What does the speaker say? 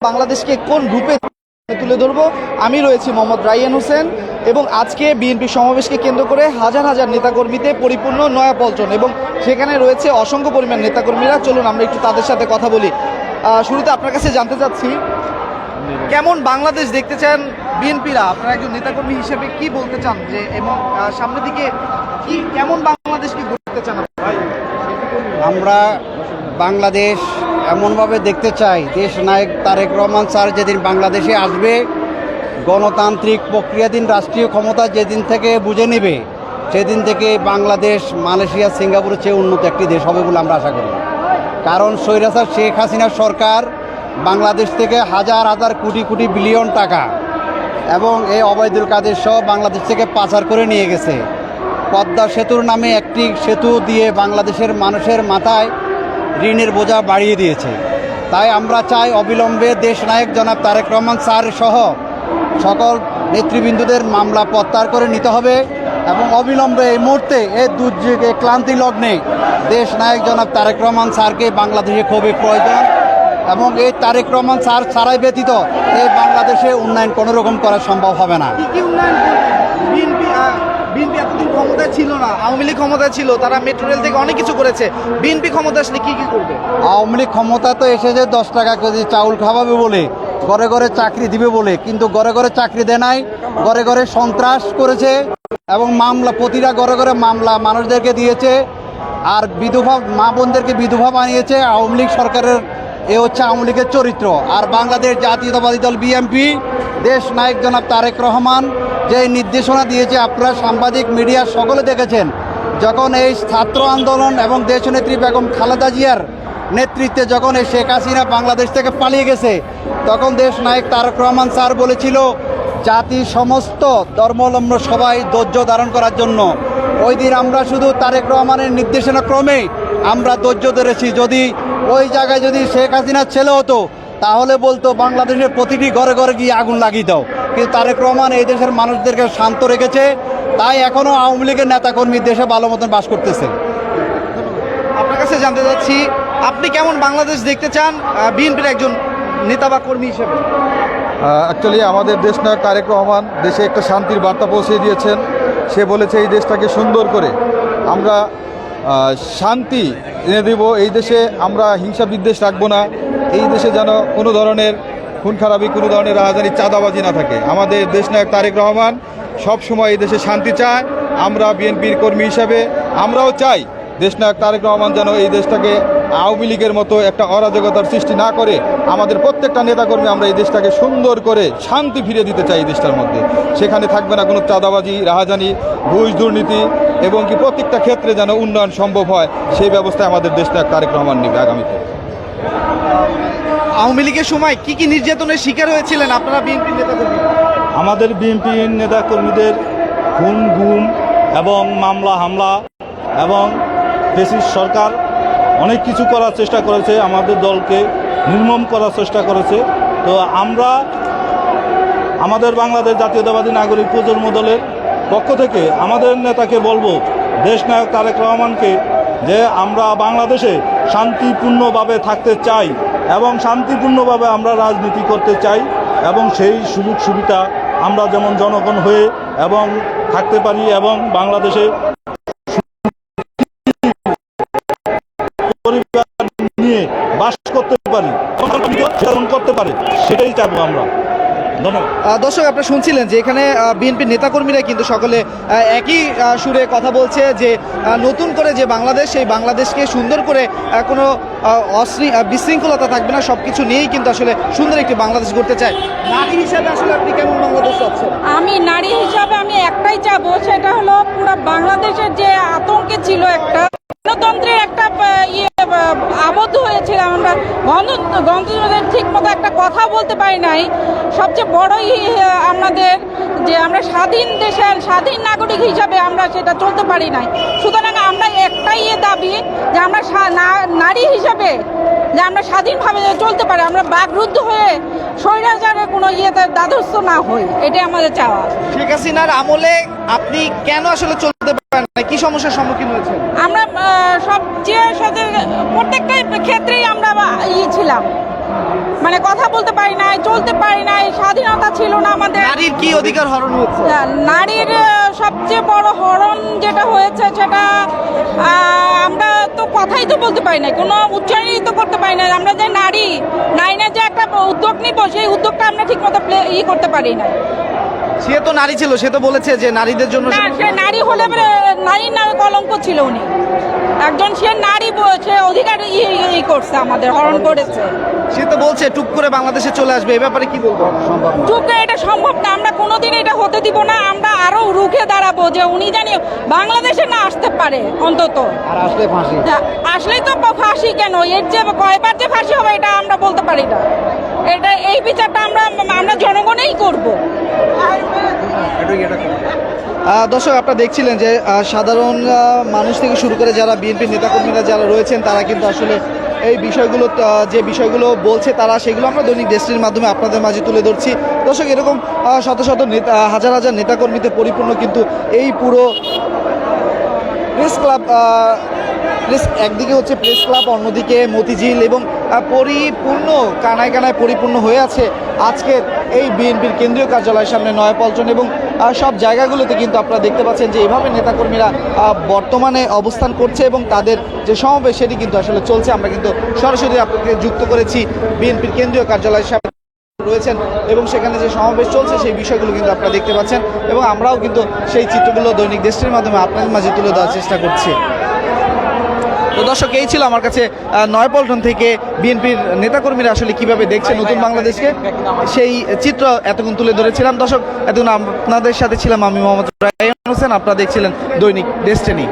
বাংলাদেশকে কোন গ্রুপে তুলে ধরবো। আমি রয়েছি মোহাম্মদ রায়হান হোসেন এবং আজকে বিএনপি সমাবেশকে কেন্দ্র করে হাজার হাজার নেতাকর্মীতে পরিপূর্ণ নয়াপল্টন এবং সেখানে রয়েছে অসংখ্য পরিমাণ নেতাকর্মীরা। চলুন আমরা একটু তাদের সাথে কথা বলি। শুরুতে আপনার কাছে জানতে চাচ্ছি, কেমন বাংলাদেশ দেখতে চান বিএনপিরা? আপনারা একজন নেতাকর্মী হিসেবে কি বলতে চান যে এবং সামনের দিকে কি কেমন বাংলাদেশকে গড়তে চান? আমরা বাংলাদেশ এমনভাবে দেখতে চাই, দেশ নায়ক তারেক রহমান স্যার যেদিন বাংলাদেশে আসবে, গণতান্ত্রিক প্রক্রিয়াধীন রাষ্ট্রীয় ক্ষমতা যেদিন থেকে বুঝে নেবে, সেদিন থেকে বাংলাদেশ মালয়েশিয়া সিঙ্গাপুরের চেয়ে উন্নত একটি দেশ হবে বলে আমরা আশা করি। কারণ স্বৈরাচার শেখ হাসিনার সরকার বাংলাদেশ থেকে হাজার হাজার কোটি কোটি বিলিয়ন টাকা এবং এই অবৈধুল কাদের সহ বাংলাদেশ থেকে পাচার করে নিয়ে গেছে। পদ্মা সেতুর নামে একটি সেতু দিয়ে বাংলাদেশের মানুষের মাথায় ঋণের বোঝা বাড়িয়ে দিয়েছে। তাই আমরা চাই অবিলম্বে দেশ নায়ক জনাব তারেক রহমান স্যার সহ সকল নেতৃবৃন্দদের মামলা প্রত্যাহার করে নিতে হবে এবং অবিলম্বে এই মুহূর্তে এই দুর্যোগে ক্লান্তি লগ্নে দেশ নায়ক জনাব তারেক রহমান স্যারকে বাংলাদেশে খুবই প্রয়োজন এবং এই তারেক রহমান স্যার ছাড়াই ব্যতীত এই বাংলাদেশে উন্নয়ন কোনো রকম করা সম্ভব হবে না। বিএনপি এতদিন ক্ষমতায় ছিল না, আওয়ামী লীগ ক্ষমতায় ছিল, তারা মেট্রো রেল থেকে অনেক কিছু করেছে। বিএনপি ক্ষমতা আসলে কি কি করবে? আওয়ামী লীগ ক্ষমতা তো এসেছে 10 টাকা কেজি চাউল খাওয়াবে বলে, ঘরে ঘরে চাকরি দিবে বলে, কিন্তু ঘরে ঘরে চাকরি দেয় নাই, ঘরে ঘরে সন্ত্রাস করেছে এবং মামলা প্রতিটা ঘরে ঘরে মামলা মানুষদেরকে দিয়েছে আর বিধবা মা বোনদেরকে বিধবা বানিয়েছে। আওয়ামী লীগ সরকারের এ হচ্ছে আওয়ামী লীগের চরিত্র। আর বাংলাদেশ জাতীয়তাবাদী দল বিএনপি দেশ নায়ক জনাব তারেক রহমান যে নির্দেশনা দিয়েছে, আপনারা সাংবাদিক মিডিয়া সকলে দেখেছেন, যখন এই ছাত্র আন্দোলন এবং দেশনেত্রী বেগম খালেদা জিয়ার নেতৃত্বে যখন এই শেখ হাসিনা বাংলাদেশ থেকে পালিয়ে গেছে, তখন দেশ নায়ক তারেক রহমান স্যার বলেছিল জাতি সমস্ত ধর্মাবলম্বী সবাই ধৈর্য ধারণ করার জন্য। ওই দিন আমরা শুধু তারেক রহমানের নির্দেশনা ক্রমে আমরা ধৈর্য ধরেছি। যদি ওই জায়গায় যদি শেখ হাসিনার ছেলে হতো তাহলে বলতো বাংলাদেশের প্রতিটি ঘরে ঘরে গিয়ে আগুন লাগিয়ে দাও, কিন্তু তারেক রহমান এই দেশের মানুষদেরকে শান্ত রেখেছে। তাই এখনও আওয়ামী লীগের নেতাকর্মী দেশে ভালো মতন বাস করতেছে। আপনার কাছে জানতে চাচ্ছি, আপনি কেমন বাংলাদেশ দেখতে চান বিএনপির একজন নেতা বা কর্মী হিসেবে? অ্যাকচুয়ালি আমাদের দেশ নায়ক তারেক রহমান দেশে একটা শান্তির বার্তা পৌঁছে দিয়েছেন। সে বলেছে এই দেশটাকে সুন্দর করে আমরা শান্তি এনে দেব, এই দেশে আমরা হিংসা বিদ্বেষ রাখবো না, এই দেশে যেন কোনো ধরনের খুন খারাপি, কোনো ধরনের রাজধানী চাঁদাবাজি না থাকে। আমাদের দেশ নায়ক তারেক রহমান সব সময় এই দেশে শান্তি চায়। আমরা বিএনপির কর্মী হিসাবে আমরাও চাই দেশ নায়ক তারেক রহমান যেন এই দেশটাকে আওয়ামী লীগের মতো একটা অরাজকতার সৃষ্টি না করে। আমাদের প্রত্যেকটা নেতাকর্মী আমরা এই দেশটাকে সুন্দর করে শান্তি ফিরিয়ে দিতে চাই। এই দেশটার মধ্যে সেখানে থাকবে না কোনো চাঁদাবাজি, রাহাজানি, ঘুষ, দুর্নীতি এবং কি প্রত্যেকটা ক্ষেত্রে যেন উন্নয়ন সম্ভব হয়, সেই ব্যবস্থায় আমাদের দেশ নায়ক তারেক রহমান নেবে আগামীতে। আওয়ামী লীগের সময় কি কি নির্যাতনের শিকার হয়েছিলেন আপনারা বিএনপির নেতাকর্মী? আমাদের বিএনপির নেতাকর্মীদের খুন, গুম এবং মামলা হামলা এবং ফ্যাসিস্ট সরকার অনেক কিছু করার চেষ্টা করেছে, আমাদের দলকে নির্মম করার চেষ্টা করেছে। তো আমরা আমাদের বাংলাদেশ জাতীয়তাবাদী নাগরিক প্রজন্ম দলের পক্ষ থেকে আমাদের নেতাকে বলবো, দেশ নায়ক তারেক রহমানকে, যে আমরা বাংলাদেশে শান্তিপূর্ণভাবে থাকতে চাই এবং শান্তিপূর্ণভাবে আমরা রাজনীতি করতে চাই এবং সেই সুযোগ সুবিধা আমরা যেমন জনগণ হয়ে এবং থাকতে পারি এবং বাংলাদেশে পরিবার নিয়ে বাস করতে পারি, করতে পারে, সেটাই চাইবো আমরা। দর্শক, আপনারা শুনছিলেন যে এখানে বিএনপির নেতাকর্মীরা কিন্তু সকলে একই সুরে কথা বলছে যে নতুন করে যে বাংলাদেশ, সেই বাংলাদেশকে সুন্দর করে কোনো বিশৃঙ্খলতা থাকবে না, সব কিছু নিয়েই কিন্তু আসলে সুন্দর একটি বাংলাদেশ গড়তে চায়। নারী হিসাবে আসলে আপনি কেমন বাংলাদেশ চাচ্ছেন? আমি নারী হিসাবে আমি একটাই চাবো, সেটা হলো পুরো বাংলাদেশের যে আতঙ্কে ছিল একটা গণতন্ত্রের একটা আবদ্ধ হয়েছিলাম, আমরা গণতন্ত্রের ঠিক মতো একটা কথা বলতে পারি নাই। সবচেয়ে বড়ই আমাদের যে আমরা স্বাধীন দেশের স্বাধীন নাগরিক হিসাবে আমরা সেটা চলতে পারি নাই। সুতরাং আমরা একটাই দাবি যে আমরা নারী হিসাবে যে আমরা স্বাধীনভাবে চলতে পারি, আমরা বাকরুদ্ধ হয়ে স্বৈরাচারের কোনো দ্বাদস্থ না হই, এটাই আমাদের চাওয়া। শেখ হাসিনার আমলে আপনি কেন আসলে চলতে পারেন না, কি সমস্যার সম্মুখীন হয়েছেন? আমরা সবচেয়ে প্রত্যেকটা ক্ষেত্রেই আমরা ছিলাম, মানে কথা বলতে পারি নাই, চলতে পারি নাই, স্বাধীনতা ছিল না আমাদের। নারীর কি অধিকার হরণ হচ্ছে? নারীর সবচেয়ে বড় হরণ যেটা হয়েছে সেটা আমরা তো কথাই তো বলতে পারি না, কোনো উচ্চারণই তো করতে পারি না। আমরা যে নারী না যে একটা উদ্যোগ নিব, সেই উদ্যোগটা আমরা ঠিক মতো করতে পারি না। সে তো নারী ছিল, সে তো বলেছে যে নারীদের জন্য। না, সে নারী হলে নারীর নামে কলঙ্ক ছিল উনি একজন, সে নারী, সে অধিকার করছে, আমাদের হরণ করেছে। সে তো বলছে টুক করে বাংলাদেশে চলে আসবে, এ ব্যাপারে কি বলবো? টুক করে এটা সম্ভব না, আমরা কোনোদিন এটা হতে দিব না। আমরা আরো রুখে দাঁড়াবো যে উনি জানি বাংলাদেশে না আসতে পারে অন্তত। আর আসলে ফাঁসি। আসলেই তো ফাঁসি কেন, এর যে কয়বার যে ফাঁসি হবে এটা আমরা বলতে পারি না। এটা এই বিচারটা আমরা জনগণেই করব। দর্শক, আপনারা দেখছিলেন যে সাধারণ মানুষ থেকে শুরু করে যারা বিএনপির নেতাকর্মীরা যারা রয়েছেন তারা কিন্তু আসলে এই বিষয়গুলো যে বিষয়গুলো বলছে তারা সেগুলো আমরা দৈনিক দেশটির মাধ্যমে আপনাদের মাঝে তুলে ধরছি। দর্শক, এরকম শত শত নেতা, হাজার হাজার নেতাকর্মীতে পরিপূর্ণ কিন্তু এই পুরো প্রেস ক্লাব। একদিকে হচ্ছে প্রেস ক্লাব, অন্যদিকে মতিঝিল এবং পরিপূর্ণ কানায় কানায় পরিপূর্ণ হয়ে আছে আজকের এই বিএনপির কেন্দ্রীয় কার্যালয়ের সামনে নয়াপল্টন। এবং সব জায়গাগুলোতে কিন্তু আপনারা দেখতে পাচ্ছেন যে এভাবে নেতাকর্মীরা বর্তমানে অবস্থান করছে এবং তাদের যে সমাবেশ সেটি কিন্তু আসলে চলছে। আমরা কিন্তু সরাসরি আপনাকে যুক্ত করেছি বিএনপির কেন্দ্রীয় কার্যালয়ের সামনে রয়েছেন এবং সেখানে যে সমাবেশ চলছে সেই বিষয়গুলো কিন্তু আপনারা দেখতে পাচ্ছেন এবং আমরাও কিন্তু সেই চিত্রগুলো দৈনিক দেশটির মাধ্যমে আপনাদের মাঝে তুলে দেওয়ার চেষ্টা করছি। তো দর্শক, এই ছিল আমার কাছে নয়াপল্টন থেকে বিএনপির নেতাকর্মীরা আসলে কিভাবে দেখছে নতুন বাংলাদেশকে, সেই চিত্র এতক্ষণ তুলে ধরেছিলাম। দর্শক, এতক্ষণ আপনাদের সাথে ছিলাম আমি মোহাম্মদ রায়হান হোসেন, আপনারা দেখছিলেন দৈনিক ডেস্টিনি।